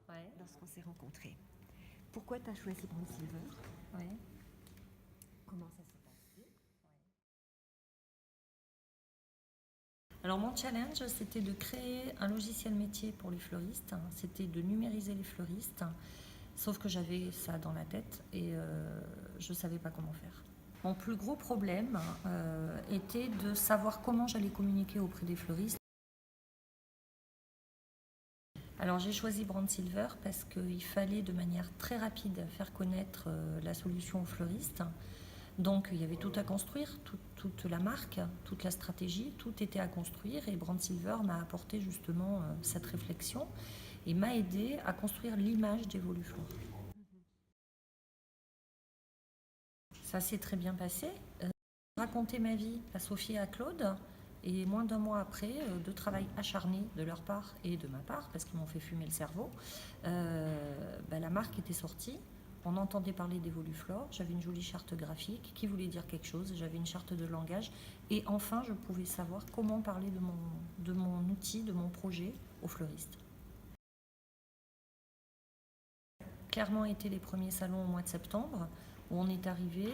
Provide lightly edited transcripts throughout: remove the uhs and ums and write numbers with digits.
Ouais. lorsqu'on s'est rencontrés. Pourquoi tu as choisi Brand Silver? Ouais. Comment ça s'est passé? Alors mon challenge, c'était de créer un logiciel métier pour les fleuristes. C'était de numériser les fleuristes. Sauf que j'avais ça dans la tête et je ne savais pas comment faire. Mon plus gros problème était de savoir comment j'allais communiquer auprès des fleuristes. Alors j'ai choisi Brand Silver parce qu'il fallait de manière très rapide faire connaître la solution aux fleuristes. Donc il y avait tout à construire, toute la marque, toute la stratégie, tout était à construire et Brand Silver m'a apporté justement cette réflexion et m'a aidé à construire l'image d'Evoluflore. Ça s'est très bien passé. J'ai raconté ma vie à Sophie et à Claude et moins d'un mois après, de travail acharné de leur part et de ma part, parce qu'ils m'ont fait fumer le cerveau, la marque était sortie. On entendait parler d'Evoluflore, j'avais une jolie charte graphique qui voulait dire quelque chose, j'avais une charte de langage et enfin je pouvais savoir comment parler de mon outil, de mon projet aux fleuristes. Clairement été les premiers salons au mois de septembre où on est arrivé,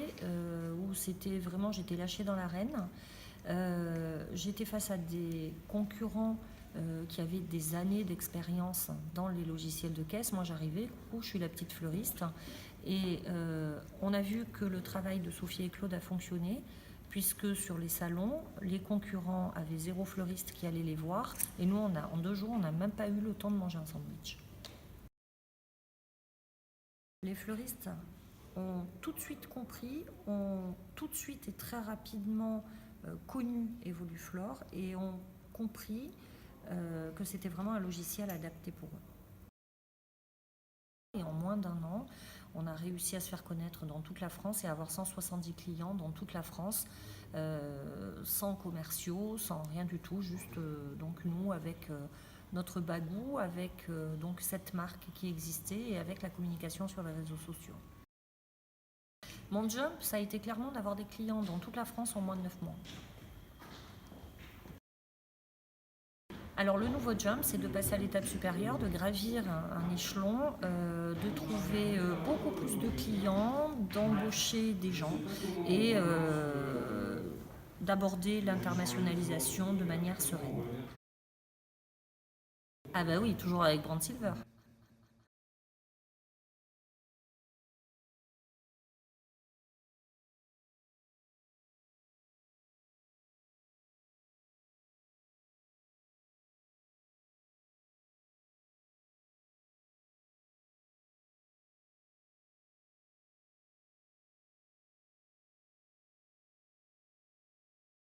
où c'était vraiment, j'étais lâchée dans l'arène. J'étais face à des concurrents qui avaient des années d'expérience dans les logiciels de caisse. Moi j'arrivais, je suis la petite fleuriste et on a vu que le travail de Sophie et Claude a fonctionné puisque sur les salons, les concurrents avaient 0 fleuriste qui allait les voir et nous en 2 jours on n'a même pas eu le temps de manger un sandwich. Les fleuristes ont tout de suite compris, ont tout de suite et très rapidement connu Evoluflore et ont compris que c'était vraiment un logiciel adapté pour eux. Et en moins d'un an, on a réussi à se faire connaître dans toute la France et à avoir 170 clients dans toute la France, sans commerciaux, sans rien du tout, juste donc nous avec notre bagou, avec donc cette marque qui existait et avec la communication sur les réseaux sociaux. Mon job, ça a été clairement d'avoir des clients dans toute la France en moins de 9 mois. Alors le nouveau jump, c'est de passer à l'étape supérieure, de gravir un échelon, de trouver beaucoup plus de clients, d'embaucher des gens et d'aborder l'internationalisation de manière sereine. Ah bah oui, toujours avec Brand Silver.